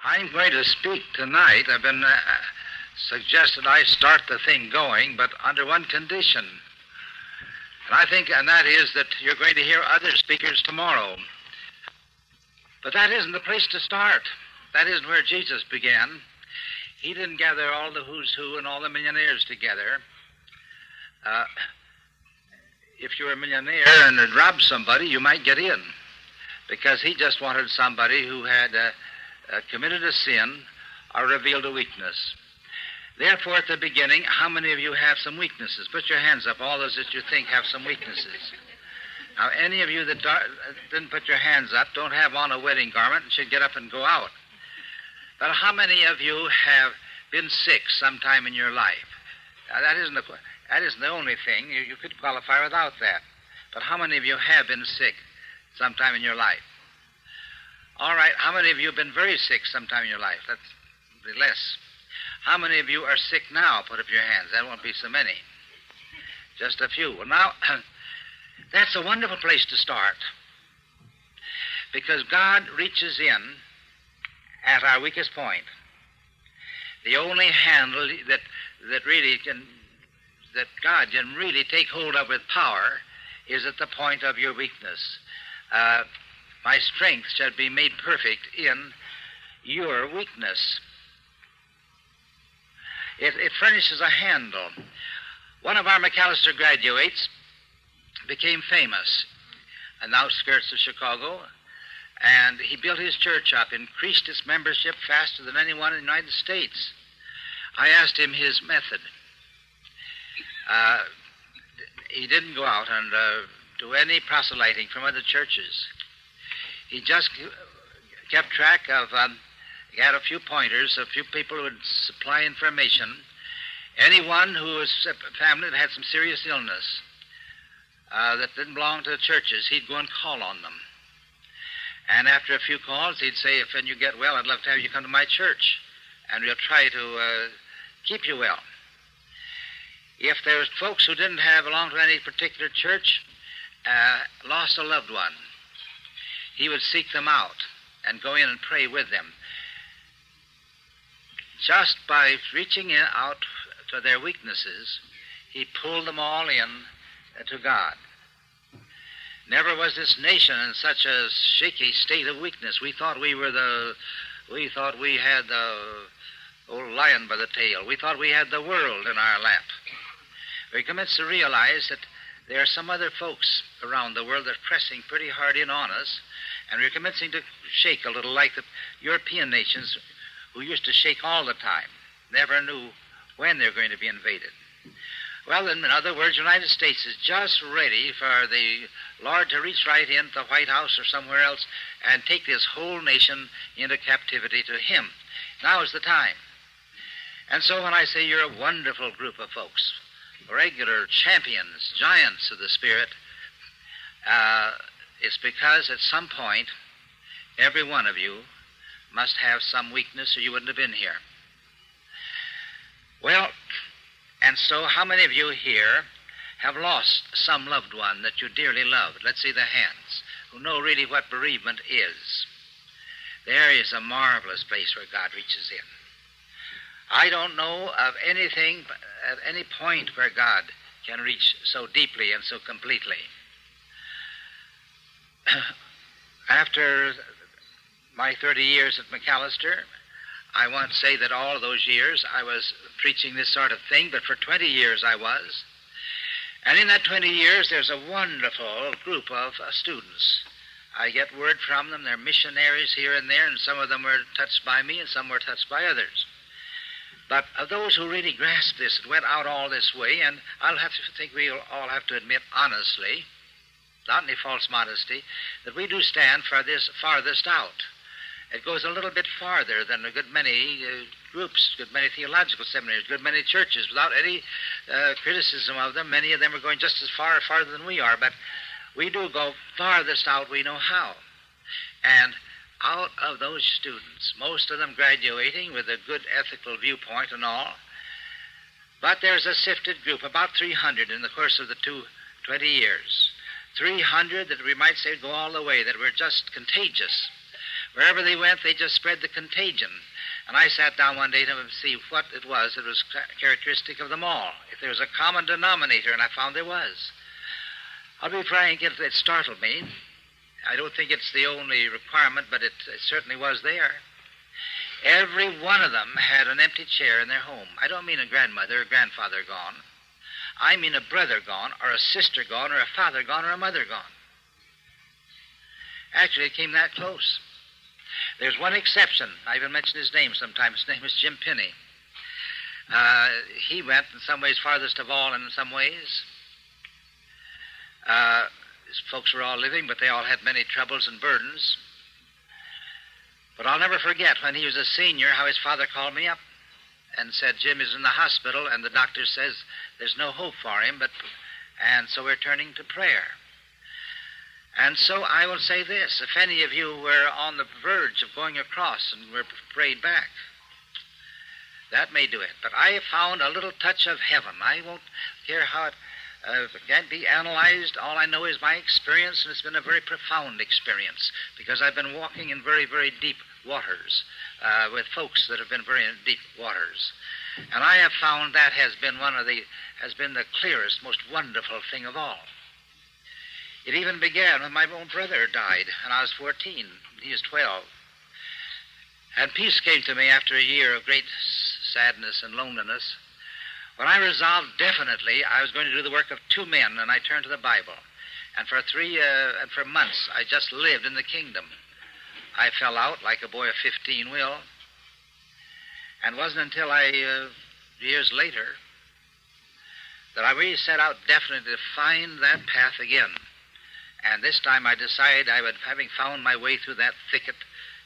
I'm going to speak tonight. I've been suggested I start the thing going, but under one condition. And that is that you're going to hear other speakers tomorrow. But that isn't the place to start. That isn't where Jesus began. He didn't gather all the who's who and all the millionaires together. If you're a millionaire and had robbed somebody, you might get in, because he just wanted somebody who had committed a sin or revealed a weakness. Therefore, at the beginning, how many of you have some weaknesses? Put your hands up, all those that you think have some weaknesses. Now, any of you that didn't put your hands up don't have on a wedding garment and should get up and go out. But how many of you have been sick sometime in your life? Now, that isn't the only thing. You could qualify without that. But how many of you have been sick sometime in your life? All right, how many of you have been very sick sometime in your life? That's the less. How many of you are sick now? Put up your hands. That won't be so many. Just a few. Well, now, that's a wonderful place to start, because God reaches in at our weakest point. The only handle that God can really take hold of with power is at the point of your weakness. My strength shall be made perfect in your weakness. It furnishes a handle. One of our McAllister graduates became famous in the outskirts of Chicago, and he built his church up, increased its membership faster than anyone in the United States. I asked him his method. He didn't go out and do any proselyting from other churches. He just kept track of, he had a few pointers, a few people who would supply information. Anyone who was a family that had some serious illness that didn't belong to the churches, he'd go and call on them. And after a few calls, he'd say, if when you get well, I'd love to have you come to my church, and we'll try to keep you well. If there was folks who didn't belong to any particular church, lost a loved one, he would seek them out and go in and pray with them. Just by reaching out to their weaknesses, he pulled them all in to God. Never was this nation in such a shaky state of weakness. We thought we had the old lion by the tail. We thought we had the world in our lap. We commenced to realize that there are some other folks around the world that are pressing pretty hard in on us, and we're commencing to shake a little like the European nations who used to shake all the time, never knew when they're going to be invaded. Well, in other words, the United States is just ready for the Lord to reach right into the White House or somewhere else and take this whole nation into captivity to him. Now is the time. And so when I say you're a wonderful group of folks, regular champions, giants of the Spirit, it's because at some point, every one of you must have some weakness or you wouldn't have been here. Well, and so how many of you here have lost some loved one that you dearly loved? Let's see the hands, who know really what bereavement is. There is a marvelous place where God reaches in. I don't know of anything at any point where God can reach so deeply and so completely. After my 30 years at McAllister, I won't say that all those years I was preaching this sort of thing, but for 20 years I was. And in that 20 years, there's a wonderful group of students. I get word from them. They're missionaries here and there, and some of them were touched by me, and some were touched by others. But of those who really grasped this and went out all this way, and I'll have to think we'll all have to admit honestly, without any false modesty, that we do stand for this farthest out. It goes a little bit farther than a good many groups, a good many theological seminaries, a good many churches. Without any criticism of them, many of them are going just as far or farther than we are. But we do go farthest out we know how. And out of those students, most of them graduating with a good ethical viewpoint and all, but there's a sifted group, about 300 in the course of the 20 years. 300 that we might say go all the way, that were just contagious. Wherever they went, they just spread the contagion. And I sat down one day to see what it was that was characteristic of them all, if there was a common denominator, and I found there was. I'll be frank, it startled me. I don't think it's the only requirement, but it certainly was there. Every one of them had an empty chair in their home. I don't mean a grandmother or grandfather gone. I mean a brother gone, or a sister gone, or a father gone, or a mother gone. Actually, it came that close. There's one exception. I even mention his name sometimes. His name is Jim Pinney. He went in some ways farthest of all, and in some ways his folks were all living, but they all had many troubles and burdens. But I'll never forget when he was a senior how his father called me up and said, Jim is in the hospital, and the doctor says there's no hope for him, and so we're turning to prayer. And so I will say this, if any of you were on the verge of going across and were prayed back, that may do it. But I have found a little touch of heaven. I won't care how it can't be analyzed. All I know is my experience, and it's been a very profound experience because I've been walking in very, very deep waters with folks that have been very in deep waters. And I have found that has been the clearest, most wonderful thing of all. It even began when my own brother died, and I was 14. He was 12. And peace came to me after a year of great sadness and loneliness, when I resolved definitely I was going to do the work of two men, and I turned to the Bible. And for months, I just lived in the kingdom. I fell out like a boy of 15 will, and it wasn't until years later, that I really set out definitely to find that path again. And this time I decided having found my way through that thicket,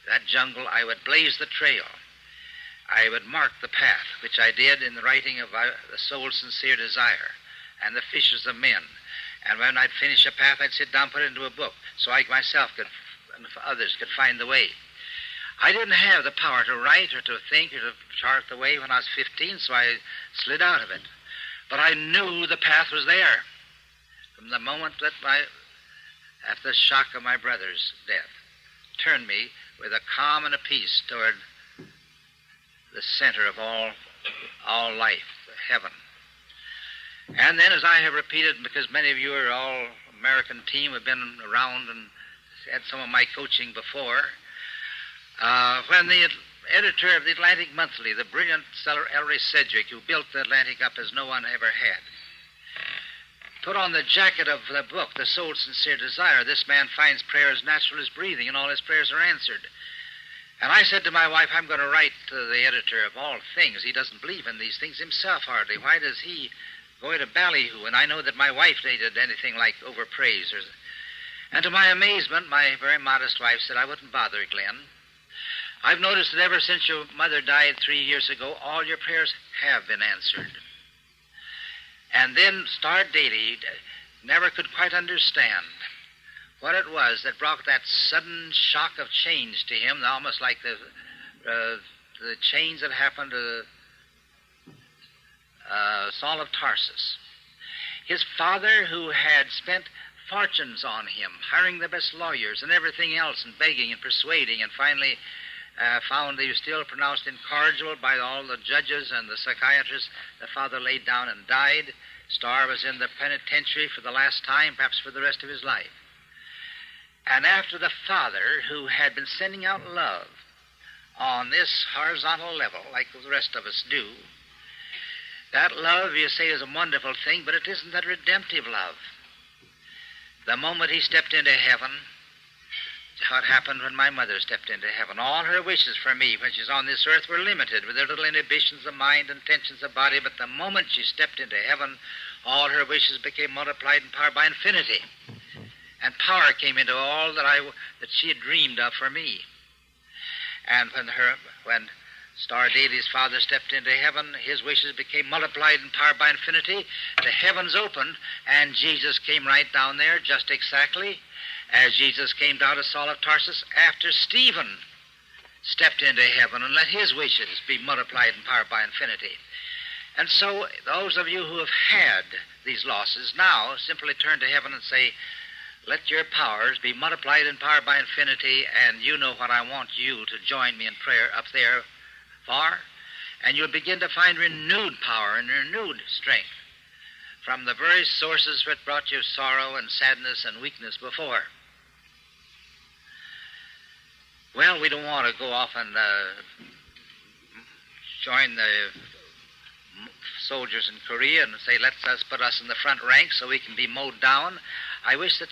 that jungle, I would blaze the trail. I would mark the path, which I did in the writing of The Soul's Sincere Desire and The Fishes of Men. And when I'd finish a path, I'd sit down, put it into a book, so I myself could, and others could find the way. I didn't have the power to write or to think or to chart the way when I was 15, so I slid out of it. But I knew the path was there. From the moment that after the shock of my brother's death, turned me with a calm and a peace toward the center of all life, heaven. And then, as I have repeated, because many of you are all American team, have been around and had some of my coaching before, when the editor of the Atlantic Monthly, the brilliant seller Ellery Sedgwick, who built the Atlantic up as no one ever had, put on the jacket of the book, The Soul's Sincere Desire, this man finds prayer as natural as breathing, and all his prayers are answered. And I said to my wife, I'm going to write to the editor of all things. He doesn't believe in these things himself hardly. Why does he go to ballyhoo? And I know that my wife hated anything like overpraise. And to my amazement, my very modest wife said, I wouldn't bother, Glenn. I've noticed that ever since your mother died 3 years ago, all your prayers have been answered. And then Starr Daily never could quite understand what it was that brought that sudden shock of change to him, almost like the change that happened to Saul of Tarsus. His father, who had spent fortunes on him, hiring the best lawyers and everything else, and begging and persuading, and finally found that he was still pronounced incorrigible by all the judges and the psychiatrists, the father laid down and died. Starr was in the penitentiary for the last time, perhaps for the rest of his life. And after the father, who had been sending out love on this horizontal level, like the rest of us do, that love, you say, is a wonderful thing, but it isn't that redemptive love. The moment he stepped into heaven, what happened when my mother stepped into heaven? All her wishes for me when she's on this earth were limited with their little inhibitions of mind and tensions of body, but the moment she stepped into heaven, all her wishes became multiplied in power by infinity. And power came into all that she had dreamed of for me. And when Starr Daily's father stepped into heaven, his wishes became multiplied in power by infinity. The heavens opened, and Jesus came right down there just exactly as Jesus came down to Saul of Tarsus after Stephen stepped into heaven and let his wishes be multiplied in power by infinity. And so those of you who have had these losses now simply turn to heaven and say, let your powers be multiplied in power by infinity, and you know what I want you to join me in prayer up there for, and you'll begin to find renewed power and renewed strength from the very sources that brought you sorrow and sadness and weakness before. Well, we don't want to go off and join the soldiers in Korea and say, let's put us in the front rank so we can be mowed down. I wish that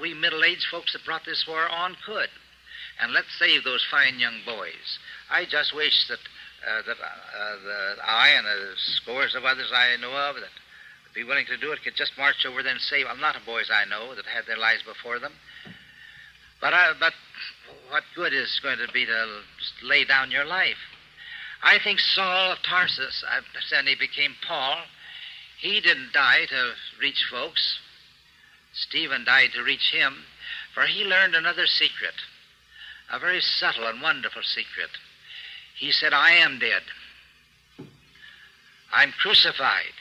we middle-aged folks that brought this war on could. And let's save those fine young boys. I just wish that I and the scores of others I know of that would be willing to do it could just march over there and save a lot of boys I know that had their lives before them. But what good is going to be to lay down your life? I think Saul of Tarsus, then he became Paul. He didn't die to reach folks. Stephen died to reach him, for he learned another secret, a very subtle and wonderful secret. He said, I am dead. I'm crucified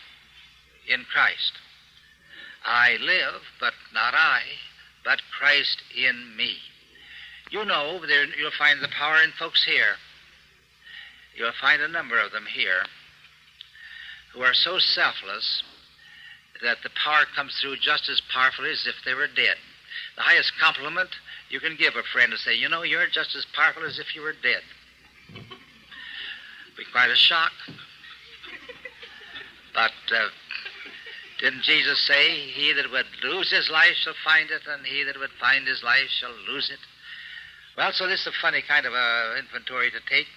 in Christ. I live, but not I, but Christ in me. You know, you'll find the power in folks here. You'll find a number of them here who are so selfless that the power comes through just as powerfully as if they were dead. The highest compliment you can give a friend is say, you know, you're just as powerful as if you were dead. Be quite a shock. But didn't Jesus say, he that would lose his life shall find it, and he that would find his life shall lose it? Well, so this is a funny kind of inventory to take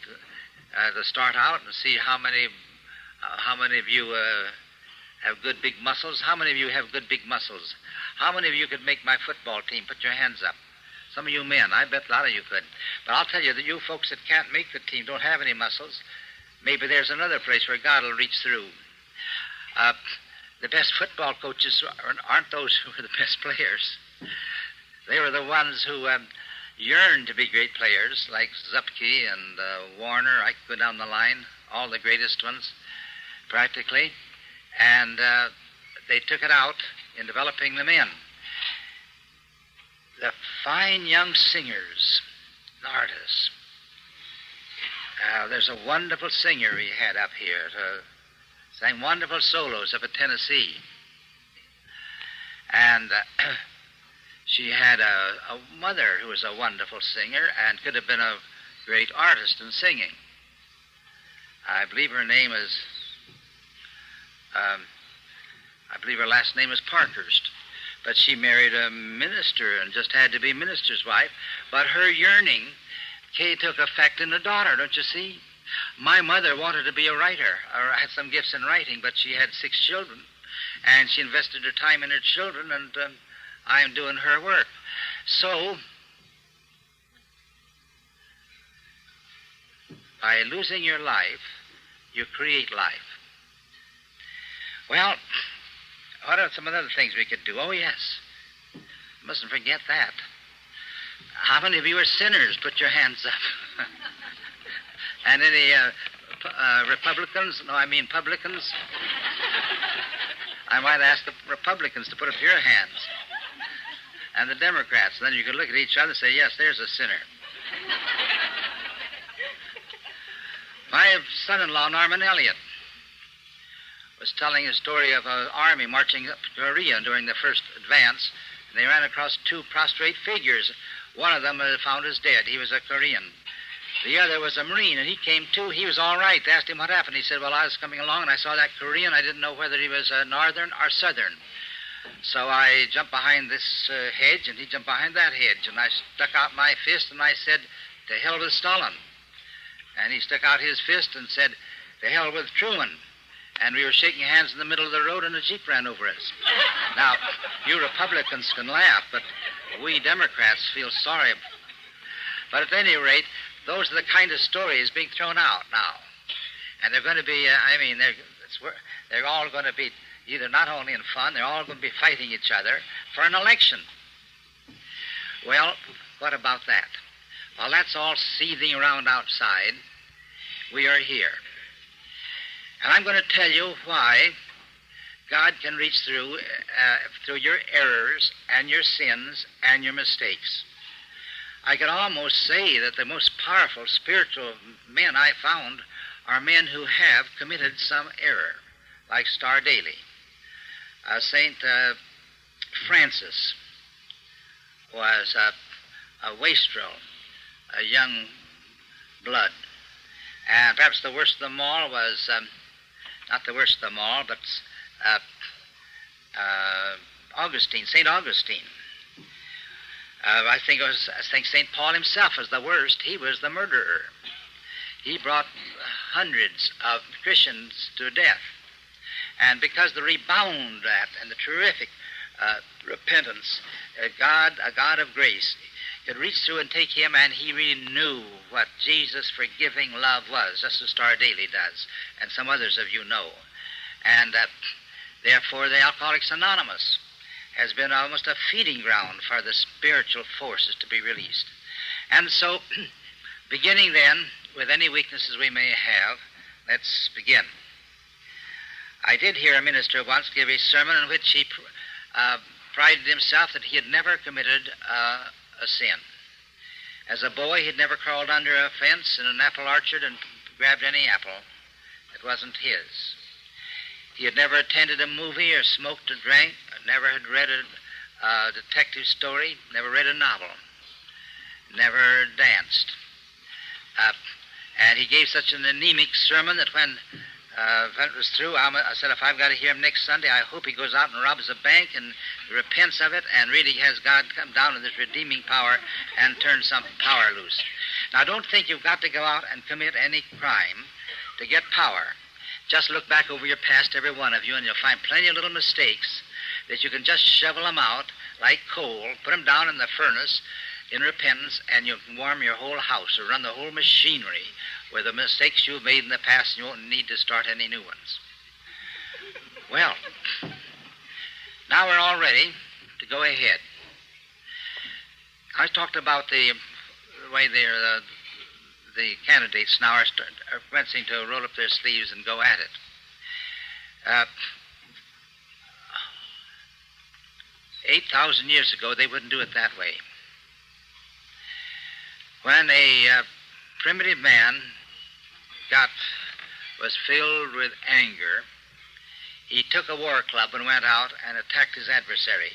to start out and see how many of you have good big muscles. How many of you have good big muscles? How many of you could make my football team? Put your hands up. Some of you men, I bet a lot of you could. But I'll tell you that you folks that can't make the team, don't have any muscles, maybe there's another place where God will reach through. The best football coaches aren't those who are the best players. They were the ones who yearned to be great players, like Zupke and Warner. I could go down the line, all the greatest ones, practically. And they took it out in developing the men. The fine young singers, artists. There's a wonderful singer we had up here sang wonderful solos up at Tennessee. And she had a mother who was a wonderful singer and could have been a great artist in singing. I believe her name is, I believe her last name is Parkhurst. But she married a minister and just had to be minister's wife. But her yearning took effect in the daughter, don't you see? My mother wanted to be a writer, or had some gifts in writing, but she had 6 children, and she invested her time in her children, and I'm doing her work. So, by losing your life, you create life. Well, what are some other things we could do? Oh, yes. Mustn't forget that. How many of you are sinners? Put your hands up. And any Republicans? No, I mean publicans. I might ask the Republicans to put up your hands. And the Democrats. Then you can look at each other and say, yes, there's a sinner. My son-in-law, Norman Elliott, was telling a story of an army marching up to Korea during the first advance. And they ran across 2 prostrate figures. One of them found as dead. He was a Korean. The other was a Marine, and he came too. He was all right. They asked him what happened. He said, well, I was coming along, and I saw that Korean. I didn't know whether he was northern or southern. So I jumped behind this hedge, and he jumped behind that hedge. And I stuck out my fist, and I said, to hell with Stalin. And he stuck out his fist and said, to hell with Truman. And we were shaking hands in the middle of the road, and a Jeep ran over us. Now, you Republicans can laugh, but we Democrats feel sorry. But at any rate, those are the kind of stories being thrown out now. And they're going to be, they're all going to be either not only in fun, they're all going to be fighting each other for an election. Well, what about that? While that's all seething around outside, we are here. And I'm going to tell you why God can reach through your errors and your sins and your mistakes. I could almost say that the most powerful spiritual men I found are men who have committed some error, like Starr Daily. St. Francis was a wastrel, a young blood. And perhaps the worst of them all was, not the worst of them all, but Augustine, St. Augustine. I think St. Paul himself was the worst. He was the murderer. He brought hundreds of Christians to death. And because the rebound that and the terrific repentance, a God of grace, could reach through and take him, and he really knew what Jesus' forgiving love was, just as Starr Daily does, and some others of you know. And therefore, the Alcoholics Anonymous has been almost a feeding ground for the spiritual forces to be released. And so, beginning then, with any weaknesses we may have, let's begin. I did hear a minister once give a sermon in which he prided himself that he had never committed a sin. As a boy, he'd never crawled under a fence in an apple orchard and grabbed any apple that wasn't his. He had never attended a movie or smoked or drank, never had read a detective story, never read a novel, never danced. And he gave such an anemic sermon that when it was through, I said, if I've got to hear him next Sunday, I hope he goes out and robs a bank and repents of it and really has God come down in this redeeming power and turn some power loose. Now, don't think you've got to go out and commit any crime to get power. Just look back over your past, every one of you, and you'll find plenty of little mistakes that you can just shovel them out like coal, put them down in the furnace in repentance, and you can warm your whole house or run the whole machinery with the mistakes you've made in the past, and you won't need to start any new ones. Well, now we're all ready to go ahead. I talked about the way the candidates now are commencing to roll up their sleeves and go at it. 8,000 years ago, they wouldn't do it that way. When a primitive man was filled with anger, he took a war club and went out and attacked his adversary.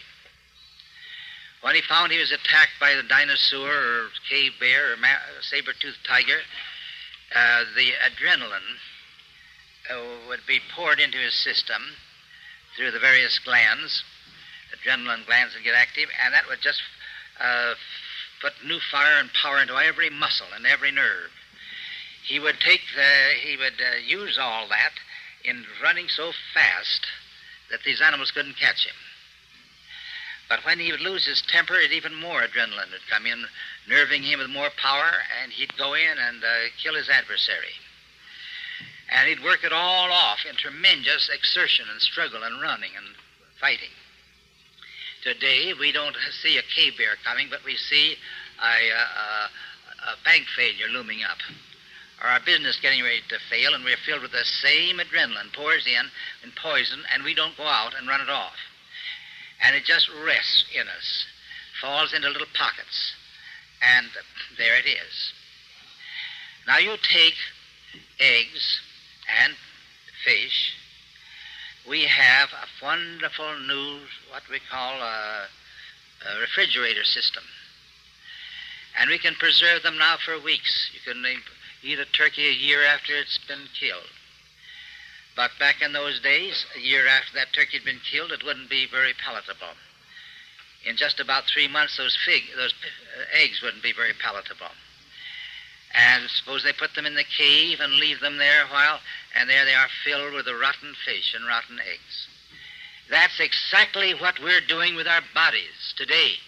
When he found he was attacked by the dinosaur or cave bear or saber-toothed tiger, the adrenaline would be poured into his system through the various glands. Adrenaline glands would get active, and that would just put new fire and power into every muscle and every nerve. He would use all that in running so fast that these animals couldn't catch him. But when he would lose his temper, even more adrenaline would come in, nerving him with more power, and he'd go in and kill his adversary. And he'd work it all off in tremendous exertion and struggle and running and fighting. Today, we don't see a cave bear coming, but we see a bank failure looming up, or our business getting ready to fail, and we're filled with the same adrenaline, pours in and poison, and we don't go out and run it off. And it just rests in us, falls into little pockets, and there it is. Now you take eggs and fish. We have a wonderful new, what we call a refrigerator system. And we can preserve them now for weeks. You can eat a turkey a year after it's been killed. But back in those days, a year after that turkey had been killed, it wouldn't be very palatable. In just about 3 months, those eggs wouldn't be very palatable. And suppose they put them in the cave and leave them there a while, and there they are filled with the rotten fish and rotten eggs. That's exactly what we're doing with our bodies today.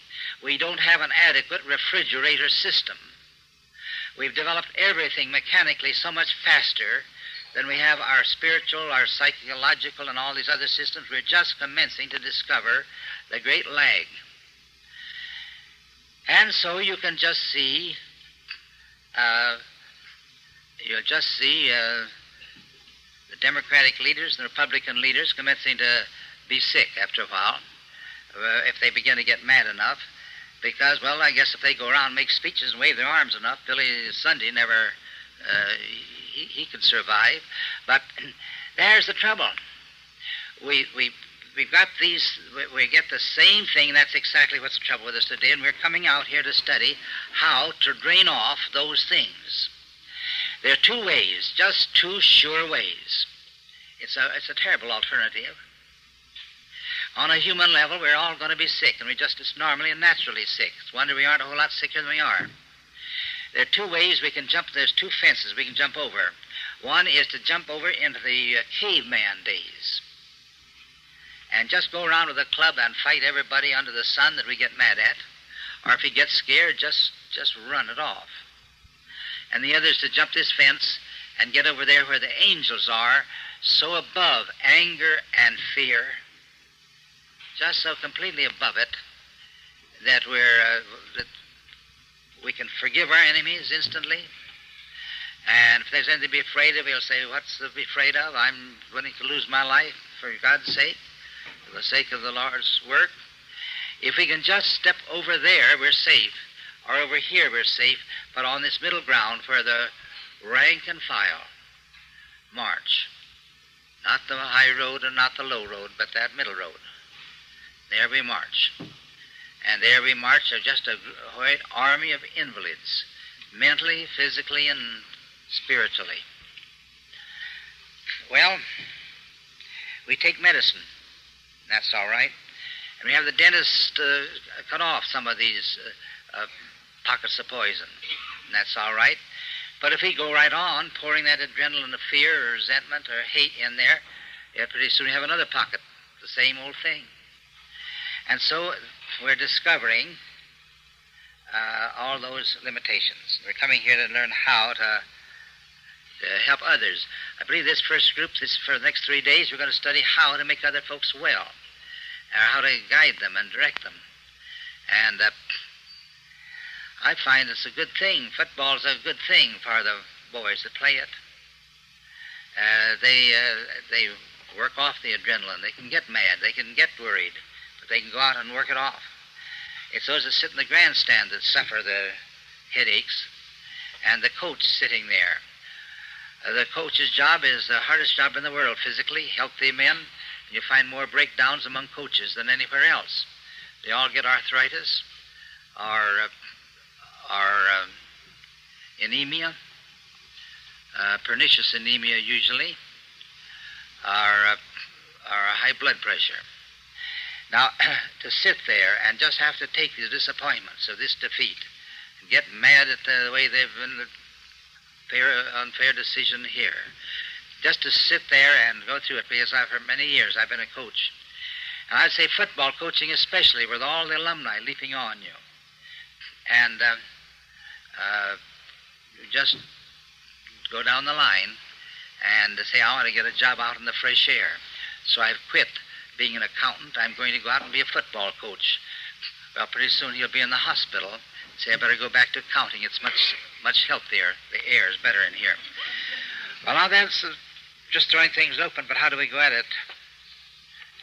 We don't have an adequate refrigerator system. We've developed everything mechanically so much faster than we have our spiritual, our psychological, and all these other systems. We're just commencing to discover the great lag. And so you can just see, the Democratic leaders and Republican leaders commencing to be sick after a while, if they begin to get mad enough, because, well, I guess if they go around and make speeches and wave their arms enough, Billy Sunday never, he could survive. But there's the trouble. We've got these, we get the same thing, and that's exactly what's the trouble with us today, and we're coming out here to study how to drain off those things. There are two ways, just two sure ways. It's a terrible alternative. On a human level, we're all going to be sick, and we're just as normally and naturally sick. It's a wonder we aren't a whole lot sicker than we are. There are two ways we can jump. There's two fences we can jump over. One is to jump over into the caveman days and just go around with a club and fight everybody under the sun that we get mad at. Or if you get scared, just run it off. And the other is to jump this fence and get over there where the angels are, so above anger and fear, just so completely above it that that we can forgive our enemies instantly. And if there's anything to be afraid of, he'll say, what's to be afraid of? I'm willing to lose my life for God's sake, for the sake of the Lord's work. If we can just step over there, we're safe. Or over here, we're safe. But on this middle ground where the rank and file march, not the high road and not the low road, but that middle road, there we march. And there we march are just a great army of invalids, mentally, physically, and spiritually. Well, we take medicine. That's all right. And we have the dentist cut off some of these pockets of poison. And that's all right. But if we go right on, pouring that adrenaline of fear or resentment or hate in there, pretty soon we have another pocket, the same old thing. And so we're discovering all those limitations. We're coming here to learn how to help others. I believe this first group, for the next 3 days, we're going to study how to make other folks well, or how to guide them and direct them. And I find it's a good thing. Football's a good thing for the boys that play it. They work off the adrenaline. They can get mad. They can get worried. But they can go out and work it off. It's those that sit in the grandstand that suffer the headaches, and the coach sitting there. The coach's job is the hardest job in the world physically. Healthy men, you find more breakdowns among coaches than anywhere else. They all get arthritis or anemia, pernicious anemia usually, or high blood pressure. Now, to sit there and just have to take the disappointments of this defeat and get mad at the way they've been unfair decision here, just to sit there and go through it, because for many years I've been a coach. And I'd say football coaching especially, with all the alumni leaping on you. And you just go down the line and say, I want to get a job out in the fresh air. So I've quit being an accountant. I'm going to go out and be a football coach. Well, pretty soon he'll be in the hospital. Say, I better go back to accounting. It's much healthier. The air is better in here. Well, now that's just throwing things open, but how do we go at it?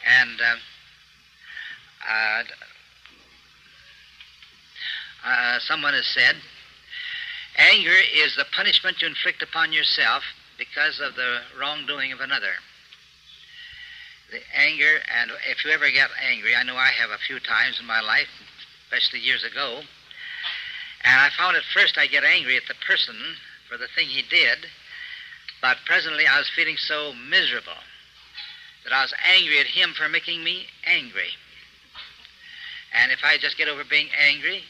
And someone has said, anger is the punishment you inflict upon yourself because of the wrongdoing of another. The anger, and if you ever get angry, I know I have a few times in my life, especially years ago, and I found at first I get angry at the person for the thing he did, but presently I was feeling so miserable that I was angry at him for making me angry. And if I just get over being angry,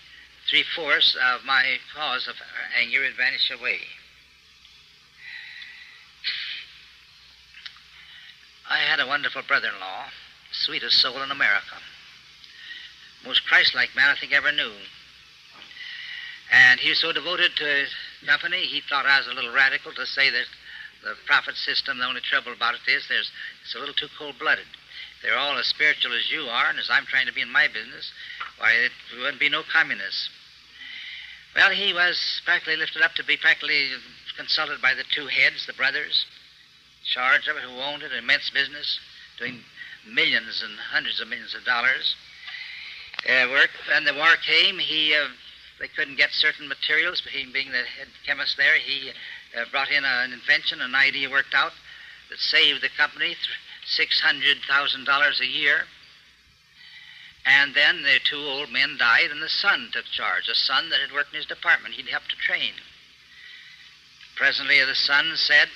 3/4 of my cause of anger would vanish away. I had a wonderful brother-in-law, sweetest soul in America. Most Christ-like man I think I ever knew. And he was so devoted to his company, he thought I was a little radical to say that the profit system, the only trouble about it is it's a little too cold-blooded. They're all as spiritual as you are, and as I'm trying to be in my business, why, it wouldn't be no communists. Well, he was practically lifted up to be practically consulted by the two heads, the brothers, charge of it, who owned it, an immense business, doing millions and hundreds of millions of dollars. When the war came, they couldn't get certain materials, but he, being the head chemist there, he brought in an invention, an idea worked out that saved the company $600,000 a year. And then the two old men died, and the son took charge, a son that had worked in his department. He'd helped to train. Presently, the son said,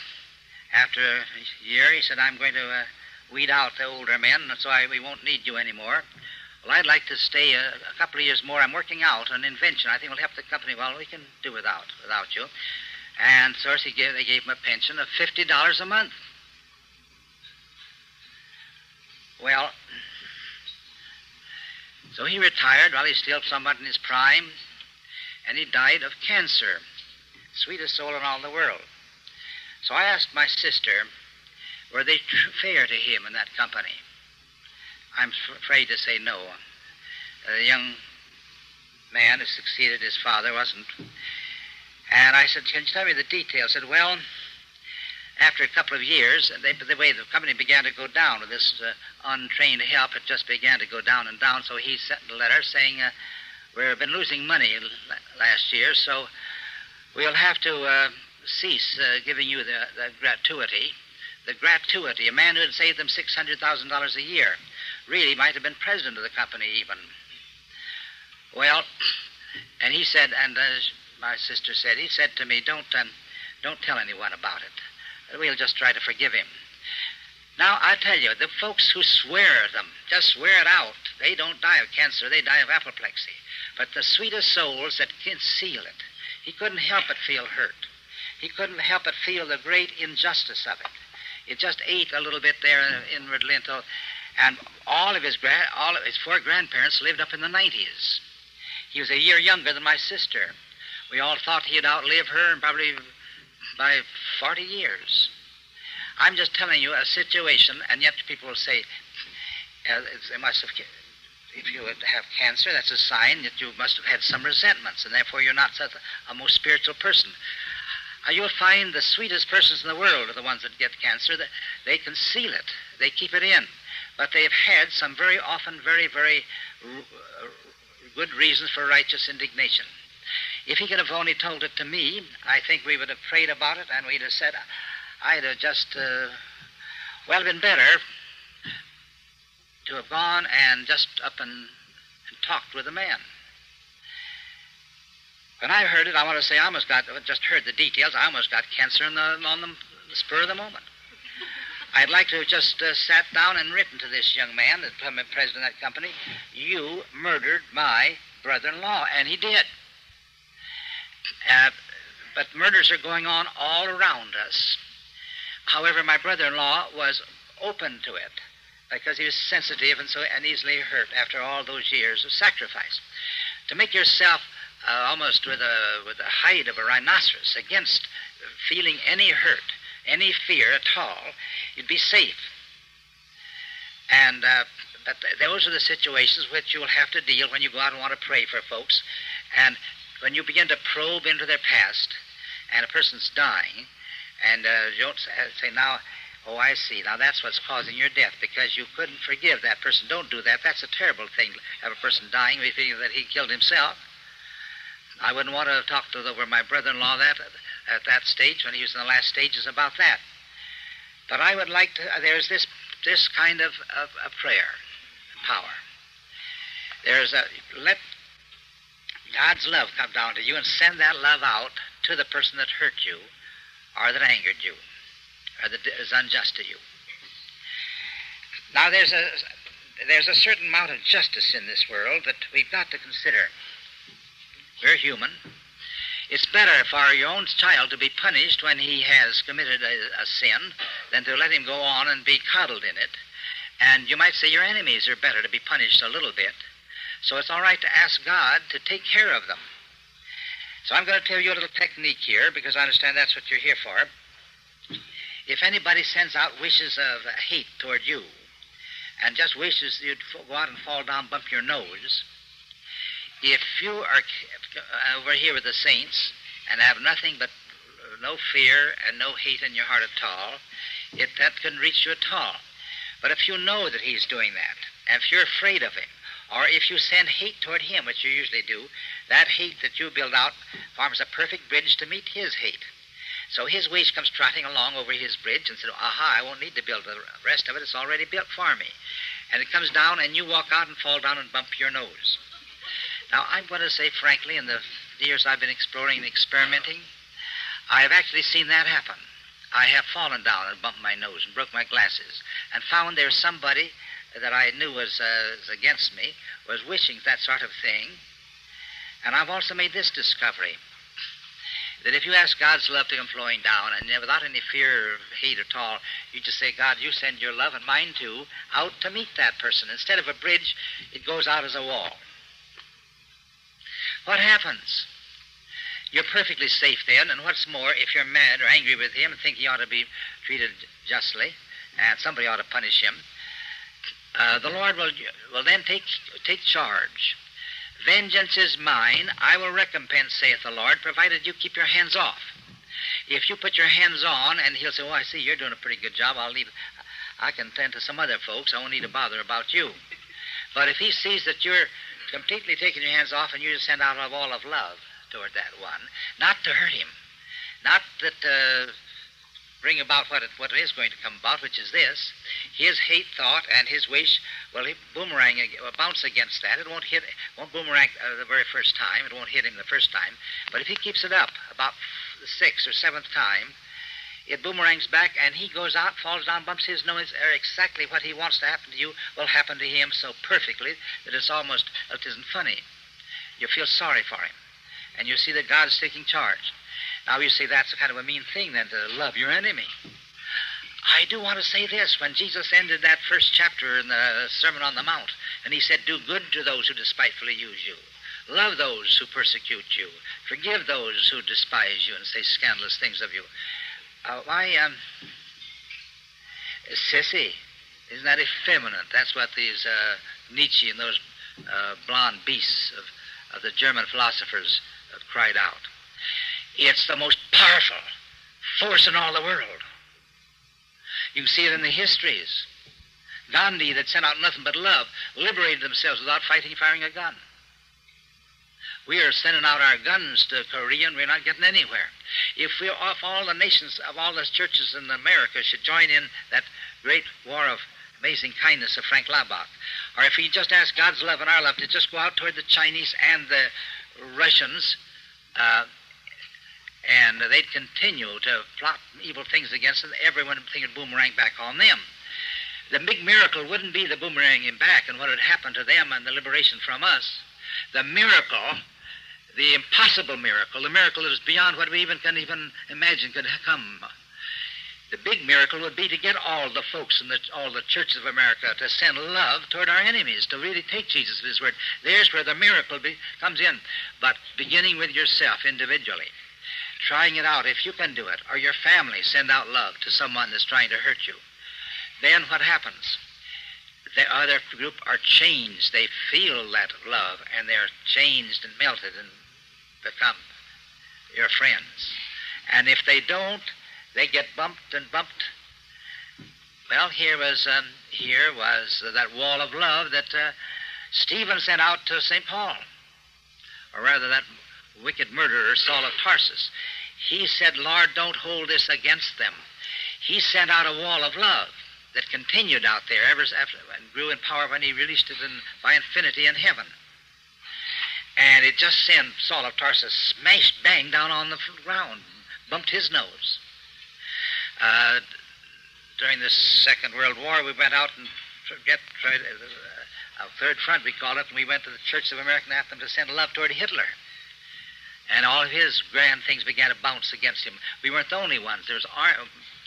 after a year, he said, I'm going to weed out the older men, so we won't need you anymore. Well, I'd like to stay a couple of years more. I'm working out an invention I think will help the company. Well, we can do without you. And so they gave him a pension of $50 a month. Well, so he retired while he's still somewhat in his prime, and he died of cancer. Sweetest soul in all the world. So I asked my sister, were they fair to him in that company? I'm afraid to say no. The young man who succeeded his father wasn't. And I said, can you tell me the details? He said, well, after a couple of years, the way the company began to go down with this untrained help, it just began to go down and down. So he sent a letter saying, we've been losing money last year, so we'll have to cease giving you the gratuity. The gratuity, a man who had saved them $600,000 a year, really might have been president of the company even. Well, and he said, and my sister said, he said to me, don't tell anyone about it. We'll just try to forgive him. Now, I tell you, the folks who swear them, just swear it out. They don't die of cancer, they die of apoplexy. But the sweetest souls that conceal it, he couldn't help but feel hurt. He couldn't help but feel the great injustice of it. It just ate a little bit there inwardly until, and all of his four grandparents lived up in the 90s. He was a year younger than my sister. We all thought he'd outlive her, and probably by 40 years. I'm just telling you a situation, and yet people will say, they must have, if you have cancer, that's a sign that you must have had some resentments, and therefore you're not such a most spiritual person. You'll find the sweetest persons in the world are the ones that get cancer. That they conceal it. They keep it in. But they've had some very often very, very good reasons for righteous indignation. If he could have only told it to me, I think we would have prayed about it, and we'd have said, I'd have just, been better to have gone and just up and talked with the man. When I heard it, I want to say I just heard the details, I almost got cancer on the spur of the moment. I'd like to have just sat down and written to this young man, the president of that company, you murdered my brother-in-law, and he did. But murders are going on all around us. However, my brother-in-law was open to it because he was sensitive and easily hurt after all those years of sacrifice. To make yourself almost with the hide of a rhinoceros against feeling any hurt, any fear at all, you'd be safe. And but those are the situations which you will have to deal when you go out and want to pray for folks. And when you begin to probe into their past, and a person's dying, and you don't say, now, oh, I see, now that's what's causing your death, because you couldn't forgive that person. Don't do that. That's a terrible thing, to have a person dying, thinking that he killed himself. I wouldn't want to talk over my brother-in-law at that stage, when he was in the last stages, about that. But I would like to, there's this kind of prayer, power. Let God's love come down to you and send that love out to the person that hurt you, or that angered you, or that is unjust to you. Now, there's a certain amount of justice in this world that we've got to consider. We're human. It's better for your own child to be punished when he has committed a sin than to let him go on and be coddled in it. And you might say your enemies are better to be punished a little bit. So it's all right to ask God to take care of them. So I'm going to tell you a little technique here, because I understand that's what you're here for. If anybody sends out wishes of hate toward you, and just wishes you'd go out and fall down, bump your nose, if you are over here with the saints and have nothing but no fear and no hate in your heart at all, That couldn't reach you at all. But if you know that he's doing that, and if you're afraid of him, or if you send hate toward him, which you usually do, that hate that you build out forms a perfect bridge to meet his hate. So his wish comes trotting along over his bridge and says, aha, I won't need to build the rest of it. It's already built for me. And it comes down, and you walk out and fall down and bump your nose. Now, I'm going to say frankly, in the years I've been exploring and experimenting, I have actually seen that happen. I have fallen down and bumped my nose and broke my glasses and found there's somebody that I knew was against me, was wishing that sort of thing. And I've also made this discovery, that if you ask God's love to come flowing down, and without any fear or hate at all, you just say, God, you send your love, and mine too, out to meet that person. Instead of a bridge, it goes out as a wall. What happens? You're perfectly safe then, and what's more, if you're mad or angry with him and think he ought to be treated justly, and somebody ought to punish him, the Lord will then take charge. Vengeance is mine, I will recompense, saith the Lord, provided you keep your hands off. If you put your hands on, and he'll say, oh, I see you're doing a pretty good job, I can tend to some other folks, I won't need to bother about you. But if he sees that you're completely taking your hands off and you just send out a wall of love toward that one, not to hurt him, not that bring about what it is going to come about, which is this, his hate thought and his wish will bounce against that. It won't boomerang the very first time. It won't hit him the first time. But if he keeps it up about the sixth or seventh time, it boomerangs back, and he goes out, falls down, bumps his nose, or exactly what he wants to happen to you will happen to him so perfectly that it isn't funny. You feel sorry for him, and you see that God is taking charge. Now you say that's kind of a mean thing then, to love your enemy. I do want to say this. When Jesus ended that first chapter in the Sermon on the Mount, and he said, do good to those who despitefully use you. Love those who persecute you. Forgive those who despise you and say scandalous things of you. Sissy, isn't that effeminate? That's what these Nietzsche and those blonde beasts of the German philosophers cried out. It's the most powerful force in all the world. You can see it in the histories. Gandhi, that sent out nothing but love, liberated themselves without firing a gun. We are sending out our guns to Korea, and we're not getting anywhere. If all the nations of all the churches in America should join in that great war of amazing kindness of Frank Laubach, or if we just ask God's love and our love to just go out toward the Chinese and the Russians, and they'd continue to plot evil things against them, everyone would think it'd boomerang back on them. The big miracle wouldn't be the boomeranging back and what would happen to them and the liberation from us. The miracle, the impossible miracle, the miracle that is beyond what we can even imagine could come. The big miracle would be to get all the folks in all the churches of America to send love toward our enemies, to really take Jesus at his word. There's where the miracle comes in. But beginning with yourself individually, trying it out, if you can do it, or your family send out love to someone that's trying to hurt you, then what happens? The other group are changed. They feel that love, and they're changed and melted and become your friends. And if they don't, they get bumped and bumped. Well, here was that wall of love that Stephen sent out to St. Paul, or rather that wicked murderer, Saul of Tarsus. He said, Lord, don't hold this against them. He sent out a wall of love that continued out there ever after and grew in power when he released it by infinity in heaven. And it just sent Saul of Tarsus smashed bang down on the ground, bumped his nose. During the Second World War, we went out and tried a third front, we call it, and we went to the Church of America and asked them to send love toward Hitler. And all of his grand things began to bounce against him. We weren't the only ones. There was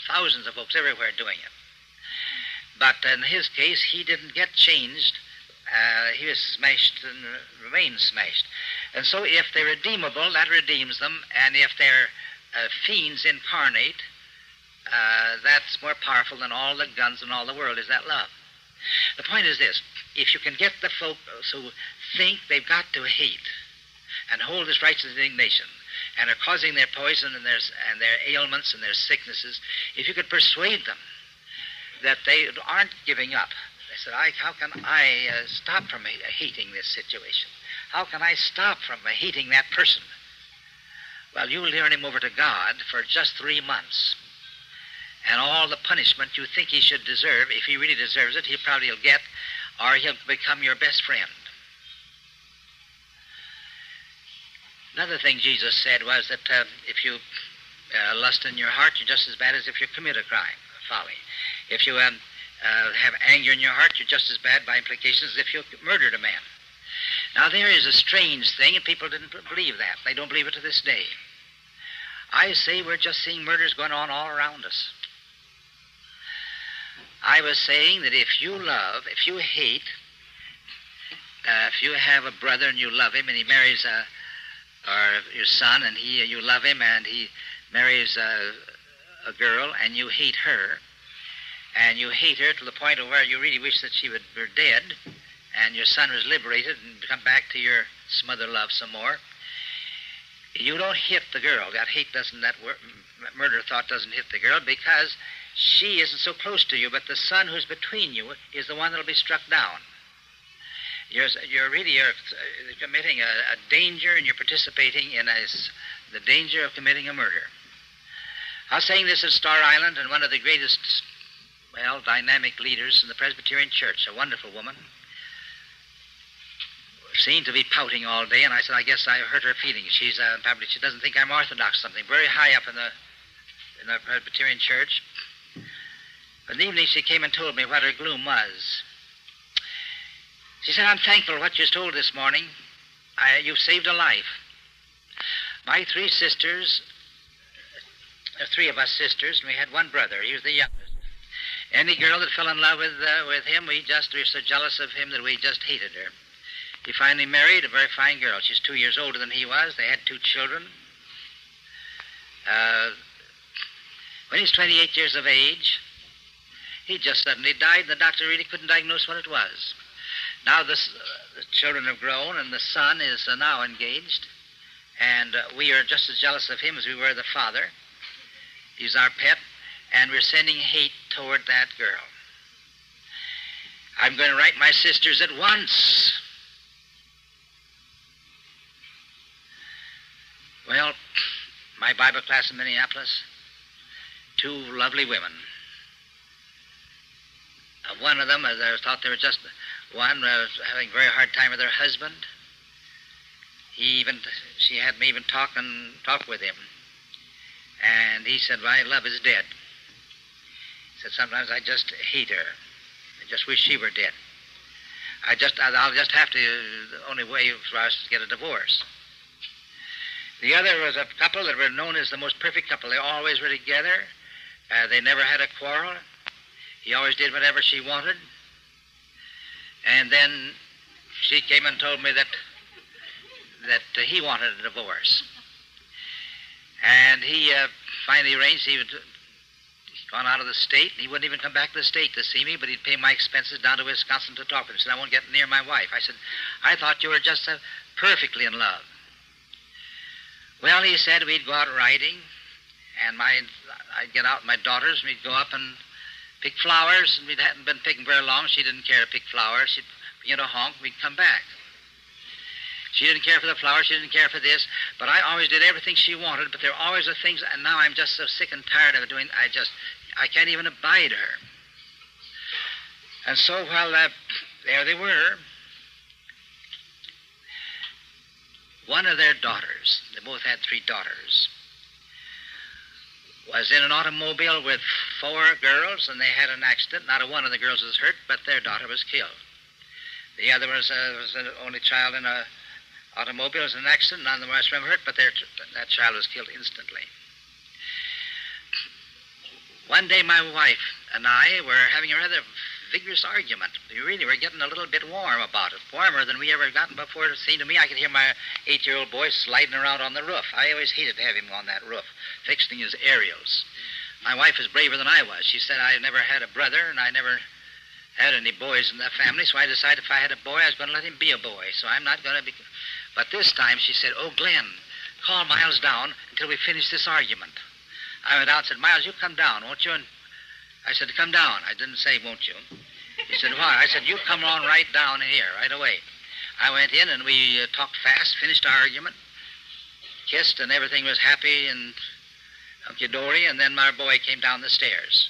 thousands of folks everywhere doing it. But in his case, he didn't get changed. He was smashed and remained smashed. And so if they're redeemable, that redeems them. And if they're fiends incarnate, that's more powerful than all the guns in all the world, is that love. The point is this. If you can get the folks who think they've got to hate and hold this righteous indignation and are causing their poison and their ailments and their sicknesses, if you could persuade them that they aren't giving up. They said, how can I stop from hating this situation? How can I stop from hating that person? Well, you turn him over to God for just 3 months. And all the punishment you think he should deserve, if he really deserves it, he probably will get, or he'll become your best friend. Another thing Jesus said was that if you lust in your heart, you're just as bad as if you commit a crime, a folly. If you have anger in your heart, you're just as bad by implications as if you murdered a man. Now, there is a strange thing, and people didn't believe that. They don't believe it to this day. I say we're just seeing murders going on all around us. I was saying that if you love, if you hate, if you have a brother and you love him and he marries or your son and you love him and he marries a girl and you hate her, and you hate her to the point of where you really wish that she were dead and your son was liberated and come back to your smother love some more, you don't hit the girl. That murder thought doesn't hit the girl because she isn't so close to you, but the son who's between you is the one that'll be struck down. You're committing a danger, and you're participating in the danger of committing a murder. I was saying this at Starr Island, and one of the greatest, dynamic leaders in the Presbyterian Church, a wonderful woman, seemed to be pouting all day, and I said, I guess I hurt her feelings. She doesn't think I'm Orthodox, something very high up in the Presbyterian Church. But in the evening she came and told me what her gloom was. She said, I'm thankful for what you told this morning. You've saved a life. My 3 sisters, 3 of us sisters, and we had one brother. He was the youngest. Any girl that fell in love with him, we were so jealous of him that we just hated her. He finally married a very fine girl. She's 2 years older than he was. They had 2 children. When he's 28 years of age, he just suddenly died. The doctor really couldn't diagnose what it was. Now the children have grown, and the son is now engaged, and we are just as jealous of him as we were the father. He's our pet, and we're sending hate toward that girl. I'm going to write my sisters at once. Well, my Bible class in Minneapolis, 2 lovely women. One of them, as I thought they were just one, was having a very hard time with her husband. She had me even talk with him. And he said, my love is dead. He said, sometimes I just hate her. I just wish she were dead. I'll just have to, the only way for us is to get a divorce. The other was a couple that were known as the most perfect couple. They always were together. They never had a quarrel. He always did whatever she wanted. And then she came and told me that he wanted a divorce. And he finally arranged, he'd gone out of the state. He wouldn't even come back to the state to see me, but he'd pay my expenses down to Wisconsin to talk with me. He said, I won't get near my wife. I said, I thought you were just perfectly in love. Well, he said we'd go out riding, and I'd get out with my daughters, and we'd go up and pick flowers, and we hadn't been picking very long. She didn't care to pick flowers. She'd begin to honk, we'd come back. She didn't care for the flowers, she didn't care for this, but I always did everything she wanted, but there were always the things, and now I'm just so sick and tired of doing, I can't even abide her. And so, there they were. One of their daughters, they both had 3 daughters, was in an automobile with 4 girls, and they had an accident. Not one of the girls was hurt, but their daughter was killed. The other was the only child in an automobile. It was an accident. None of them was hurt, but that child was killed instantly. One day my wife and I were having a rather vigorous argument. We really were getting a little bit warm about it, warmer than we ever gotten before. It seemed to me I could hear my 8-year-old boy sliding around on the roof. I always hated to have him on that roof, fixing his aerials. My wife was braver than I was. She said I never had a brother, and I never had any boys in the family, so I decided if I had a boy, I was going to let him be a boy, so I'm not going to be... But this time she said, oh, Glenn, call Miles down until we finish this argument. I went out and said, Miles, you come down, won't you? And I said, come down. I didn't say, won't you? He said, why? I said, you come on right down here, right away. I went in and we talked fast, finished our argument, kissed, and everything was happy and hunky-dory, and then my boy came down the stairs.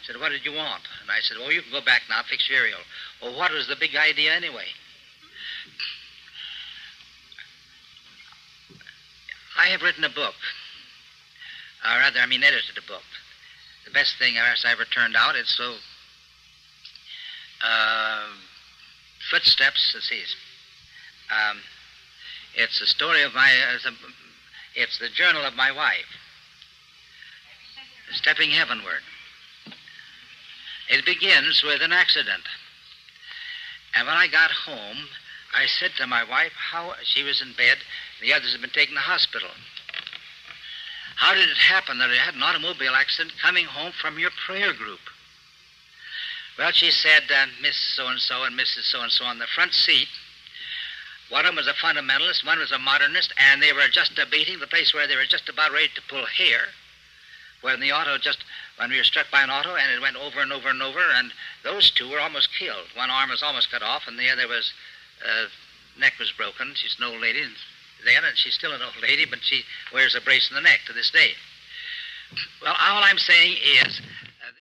He said, what did you want? And I said, you can go back now, fix your aerial. Well, what was the big idea anyway? I have written a book. Edited a book. The best thing I ever turned out. It's so... Footsteps, let's see. It's the story of it's the journal of my wife. Stepping Heavenward. It begins with an accident. And when I got home, I said to my wife how she was in bed, the others had been taken to the hospital. How did it happen that you had an automobile accident coming home from your prayer group? Well, she said, Miss So-and-so and Mrs. So-and-so on the front seat. One of them was a fundamentalist, one was a modernist, and they were just debating the place where they were just about ready to pull hair, when we were struck by an auto, and it went over and over and over, and those two were almost killed. One arm was almost cut off, and the other neck was broken. She's an old lady then, and she's still an old lady, but she wears a brace in the neck to this day. Well, all I'm saying is